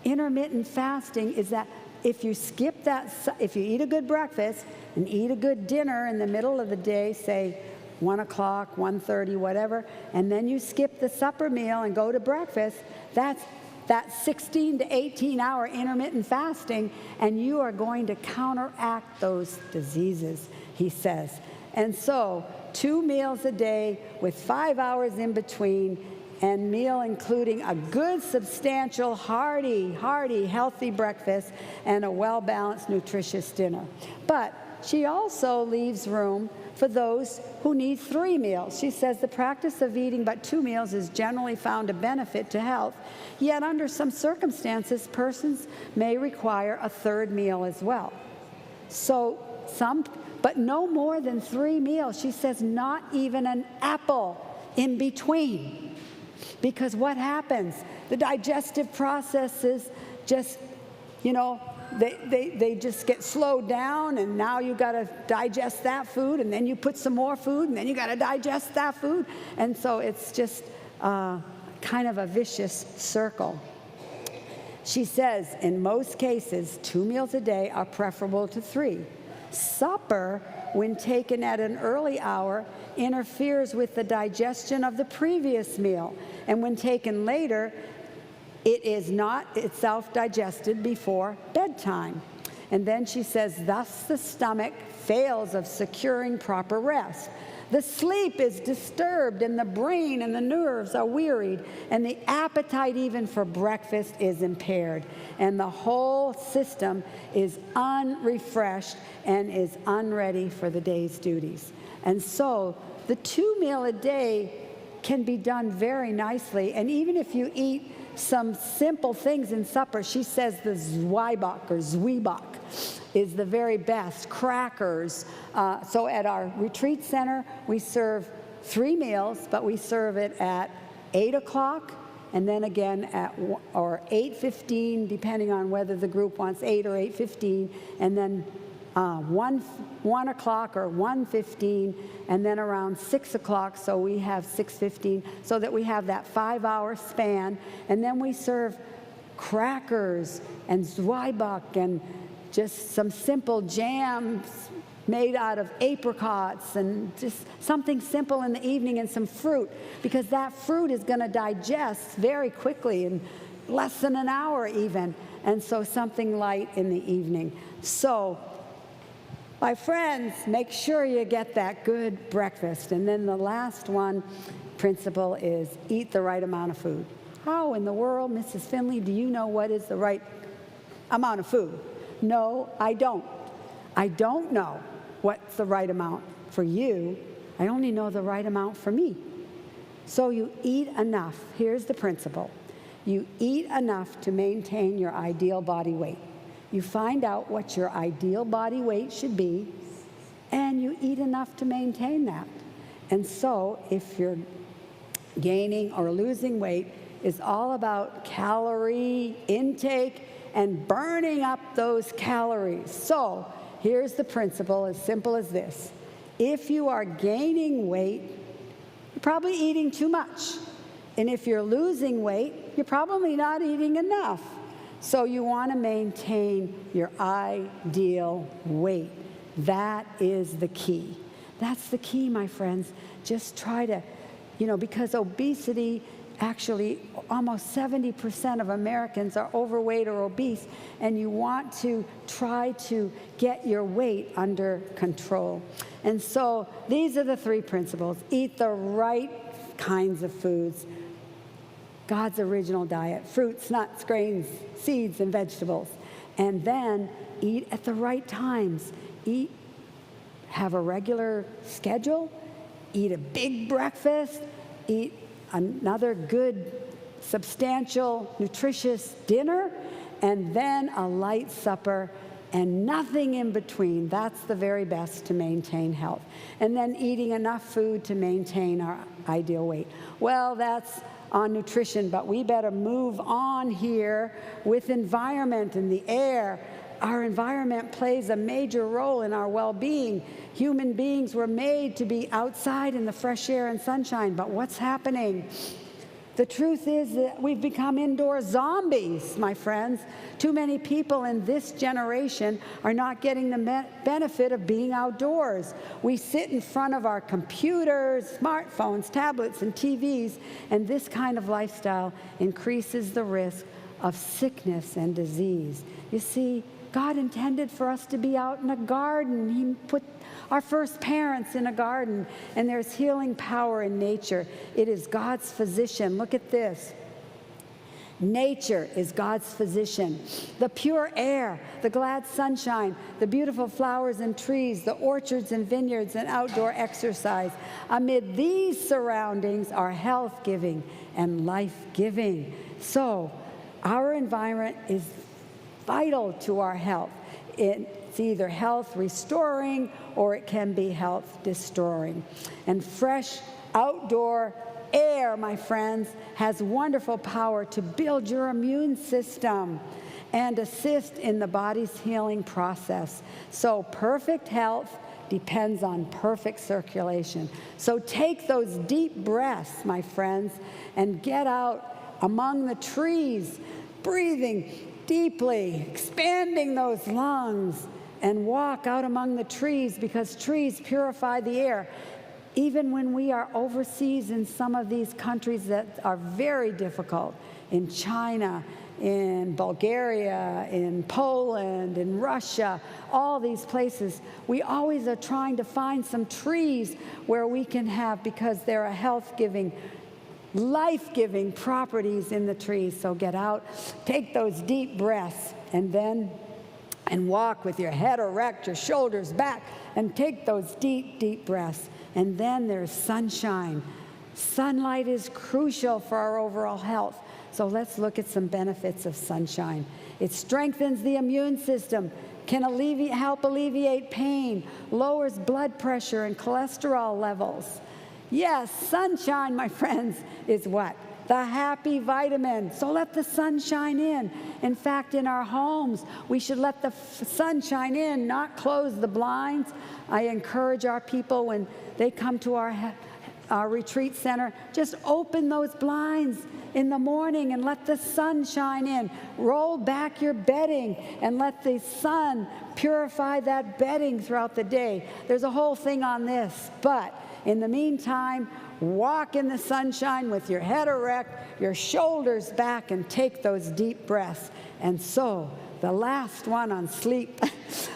intermittent fasting is that if you skip that, if you eat a good breakfast and eat a good dinner in the middle of the day, say 1 o'clock, 1:30, whatever, and then you skip the supper meal and go to breakfast, that's that 16 to 18 hour intermittent fasting, and you are going to counteract those diseases, he says. And so 2 meals a day with 5 hours in between, and meal including a good, substantial, hearty, healthy breakfast and a well-balanced, nutritious dinner. But she also leaves room for those who need 3 meals. She says the practice of eating but 2 meals is generally found a benefit to health, yet under some circumstances, persons may require a 3rd meal as well. So but no more than 3 meals. She says not even an apple in between. Because what happens? The digestive processes just, they just get slowed down, and now you got to digest that food, and then you put some more food, and then you got to digest that food. And so it's just kind of a vicious circle. She says, in most cases, 2 meals a day are preferable to 3. Supper, when taken at an early hour, interferes with the digestion of the previous meal. And when taken later, it is not itself digested before bedtime. And then she says, thus the stomach fails of securing proper rest. The sleep is disturbed, and the brain and the nerves are wearied, and the appetite even for breakfast is impaired, and the whole system is unrefreshed and is unready for the day's duties. And so the 2 meal a day can be done very nicely, and even if you eat some simple things in supper, she says the Zwieback is the very best. Crackers. So at our retreat center, we serve 3 meals, but we serve it at 8 o'clock and then again at 8:15, depending on whether the group wants 8 or 8:15, and then 1 o'clock or 1:15, and then around 6 o'clock, so we have 6:15, so that we have that 5-hour span. And then we serve crackers and zwieback and just some simple jams made out of apricots, and just something simple in the evening, and some fruit, because that fruit is going to digest very quickly, in less than an hour even. And so something light in the evening. So, my friends, make sure you get that good breakfast. And then the last principle is eat the right amount of food. How in the world, Mrs. Finley, do you know what is the right amount of food? No, I don't. I don't know what's the right amount for you. I only know the right amount for me. So you eat enough. Here's the principle. You eat enough to maintain your ideal body weight. You find out what your ideal body weight should be, and you eat enough to maintain that. And so if you're gaining or losing weight, it's all about calorie intake and burning up those calories. So here's the principle, as simple as this. If you are gaining weight, you're probably eating too much. And if you're losing weight, you're probably not eating enough. So you want to maintain your ideal weight. That is the key. That's the key, my friends. Just try to, because obesity, actually almost 70% of Americans are overweight or obese, and you want to try to get your weight under control. And so these are the 3 principles. Eat the right kinds of foods. God's original diet: fruits, nuts, grains, seeds, and vegetables. And then eat at the right times. Have a regular schedule, eat a big breakfast, eat another good, substantial, nutritious dinner, and then a light supper, and nothing in between. That's the very best to maintain health. And then eating enough food to maintain our ideal weight. Well, that's on nutrition, but we better move on here with environment and the air. Our environment plays a major role in our well-being. Human beings were made to be outside in the fresh air and sunshine, but what's happening? The truth is that we've become indoor zombies, my friends. Too many people in this generation are not getting the benefit of being outdoors. We sit in front of our computers, smartphones, tablets, and TVs, and this kind of lifestyle increases the risk of sickness and disease. You see, God intended for us to be out in a garden. He put our first parents in a garden, and there's healing power in nature. It is God's physician. Look at this. Nature is God's physician. The pure air, the glad sunshine, the beautiful flowers and trees, the orchards and vineyards, and outdoor exercise. Amid these surroundings are health-giving and life-giving. So our environment is vital to our health. It's either health restoring or it can be health destroying. And fresh outdoor air, my friends, has wonderful power to build your immune system and assist in the body's healing process. So perfect health depends on perfect circulation. So take those deep breaths, my friends, and get out among the trees, breathing deeply, expanding those lungs, and walk out among the trees, because trees purify the air. Even when we are overseas in some of these countries that are very difficult, in China, in Bulgaria, in Poland, in Russia, all these places, we always are trying to find some trees where we can have, because they're a health-giving, life-giving properties in the trees. So get out, take those deep breaths, and walk with your head erect, your shoulders back, and take those deep, deep breaths. And then there's sunshine. Sunlight is crucial for our overall health. So let's look at some benefits of sunshine. It strengthens the immune system, can help alleviate pain, lowers blood pressure and cholesterol levels. Yes, sunshine, my friends, is what? the happy vitamin. So let the sun shine in. In fact, in our homes, we should let the sun shine in, not close the blinds. I encourage our people when they come to our retreat center, just open those blinds in the morning and let the sun shine in. Roll back your bedding and let the sun purify that bedding throughout the day. There's a whole thing on this, but in the meantime, walk in the sunshine with your head erect, your shoulders back, and take those deep breaths. And so, the last one on sleep.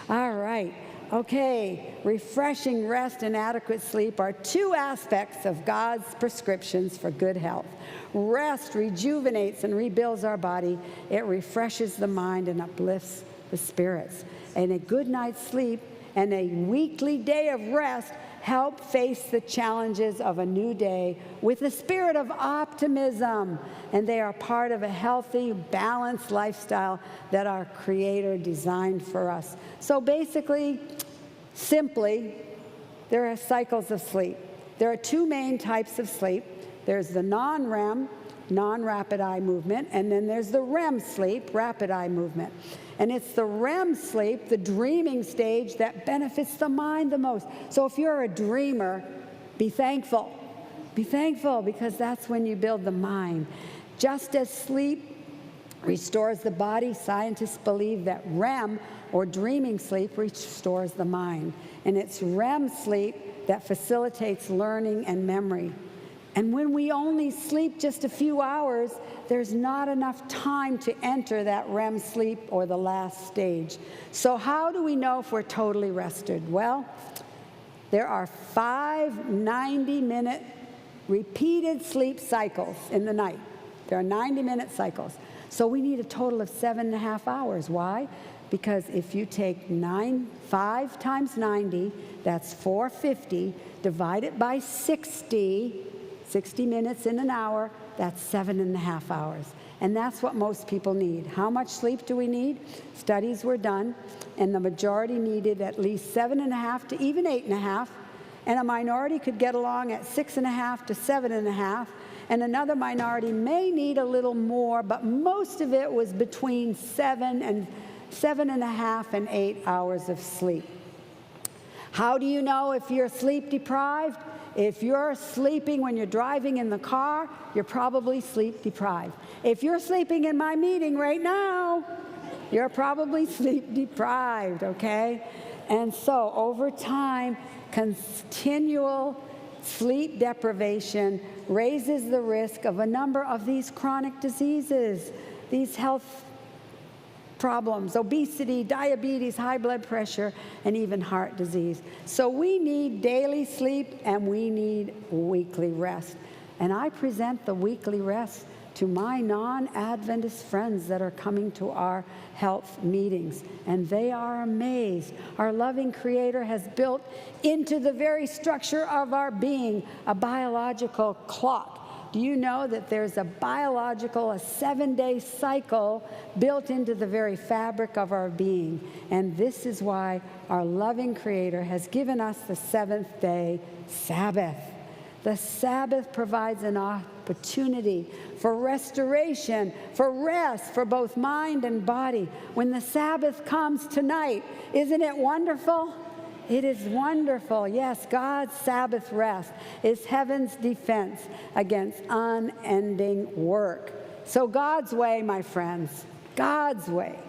All right. Okay, refreshing rest and adequate sleep are two aspects of God's prescriptions for good health. Rest rejuvenates and rebuilds our body. It refreshes the mind and uplifts the spirits. And a good night's sleep and a weekly day of rest help face the challenges of a new day with a spirit of optimism. And they are part of a healthy, balanced lifestyle that our Creator designed for us. So basically, simply, there are cycles of sleep. There are two main types of sleep. There's the non-REM, non-rapid eye movement, and then there's the REM sleep, rapid eye movement. And it's the REM sleep, the dreaming stage, that benefits the mind the most. So if you're a dreamer, be thankful. Be thankful, because that's when you build the mind. Just as sleep restores the body, scientists believe that REM, or dreaming sleep, restores the mind. And it's REM sleep that facilitates learning and memory. And when we only sleep just a few hours, there's not enough time to enter that REM sleep, or the last stage. So how do we know if we're totally rested? Well, there are 5 90-minute repeated sleep cycles in the night. There are 90-minute cycles. So we need a total of 7.5 hours. Why? Because if you take 5 times 90, that's 450, divide it by 60 minutes in an hour, that's 7.5 hours. And that's what most people need. How much sleep do we need? Studies were done, and the majority needed at least 7.5 to even 8.5, and a minority could get along at 6.5 to 7.5, and another minority may need a little more, but most of it was between 7.5 and 8 hours of sleep. How do you know if you're sleep deprived? If you're sleeping when you're driving in the car, you're probably sleep deprived. If you're sleeping in my meeting right now, you're probably sleep deprived, okay? And so over time, continual sleep deprivation raises the risk of a number of these chronic diseases, these health problems, obesity, diabetes, high blood pressure, and even heart disease. So we need daily sleep, and we need weekly rest. And I present the weekly rest to my non-Adventist friends that are coming to our health meetings, and they are amazed. Our loving Creator has built into the very structure of our being a biological clock. Do you know that there's a 7-day cycle built into the very fabric of our being? And this is why our loving Creator has given us the 7th-day Sabbath. The Sabbath provides an opportunity for restoration, for rest, for both mind and body. When the Sabbath comes tonight, isn't it wonderful? It is wonderful. Yes, God's Sabbath rest is heaven's defense against unending work. So God's way, my friends, God's way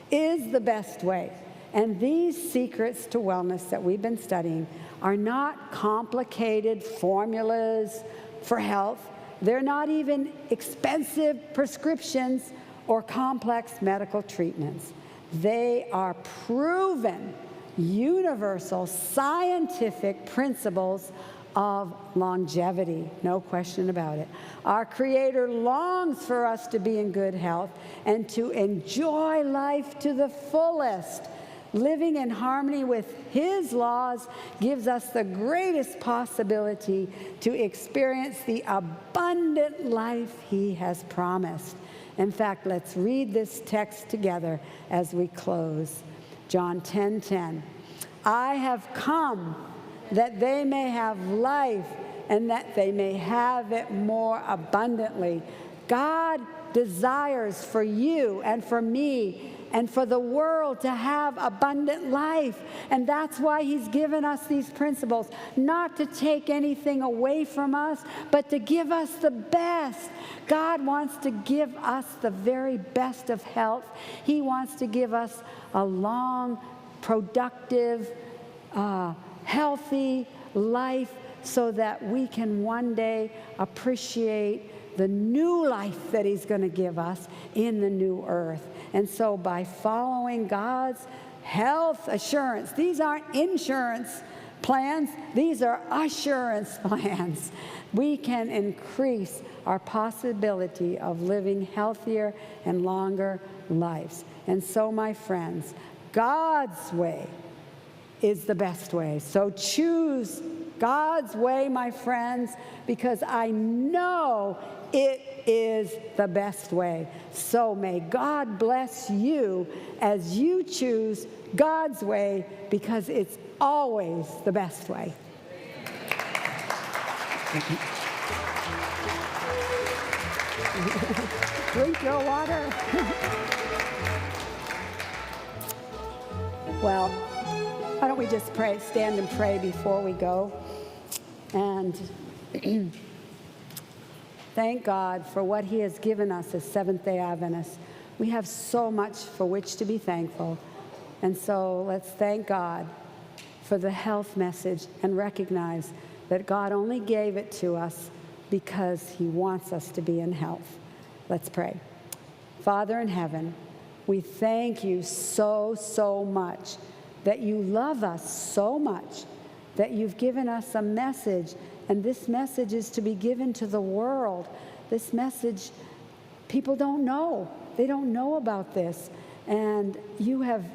is the best way. And these secrets to wellness that we've been studying are not complicated formulas for health. They're not even expensive prescriptions or complex medical treatments. They are proven universal scientific principles of longevity, no question about it. Our Creator longs for us to be in good health and to enjoy life to the fullest. Living in harmony with His laws gives us the greatest possibility to experience the abundant life He has promised. In fact, let's read this text together as we close. John 10:10. I have come that they may have life and that they may have it more abundantly. God desires for you and for me and for the world to have abundant life. And that's why he's given us these principles, not to take anything away from us, but to give us the best. God wants to give us the very best of health. He wants to give us a long, productive, healthy life so that we can one day appreciate the new life that he's going to give us in the new earth. And so by following God's health assurance, these aren't insurance plans, these are assurance plans, we can increase our possibility of living healthier and longer lives. And so, my friends, God's way is the best way. So choose God's way, my friends, because I know it is the best way. So may God bless you as you choose God's way, because it's always the best way. Drink your water. Well, why don't we just pray, stand and pray before we go. And thank God for what he has given us as Seventh-day Adventists. We have so much for which to be thankful. And so let's thank God for the health message and recognize that God only gave it to us because he wants us to be in health. Let's pray. Father in heaven, we thank you so, so much that you love us so much, that you've given us a message, and this message is to be given to the world. This message, people don't know. They don't know about this. And you have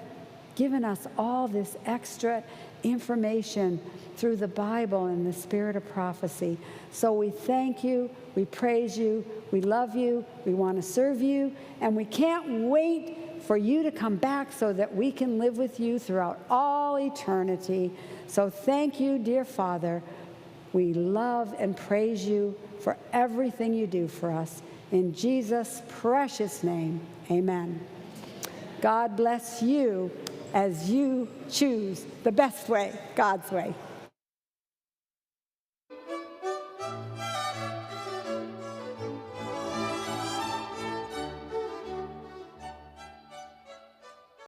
given us all this extra information through the Bible and the spirit of prophecy. So we thank you, we praise you, we love you, we want to serve you, and we can't wait for you to come back so that we can live with you throughout all eternity. So thank you, dear Father. We love and praise you for everything you do for us. In Jesus' precious name, amen. God bless you as you choose the best way, God's way.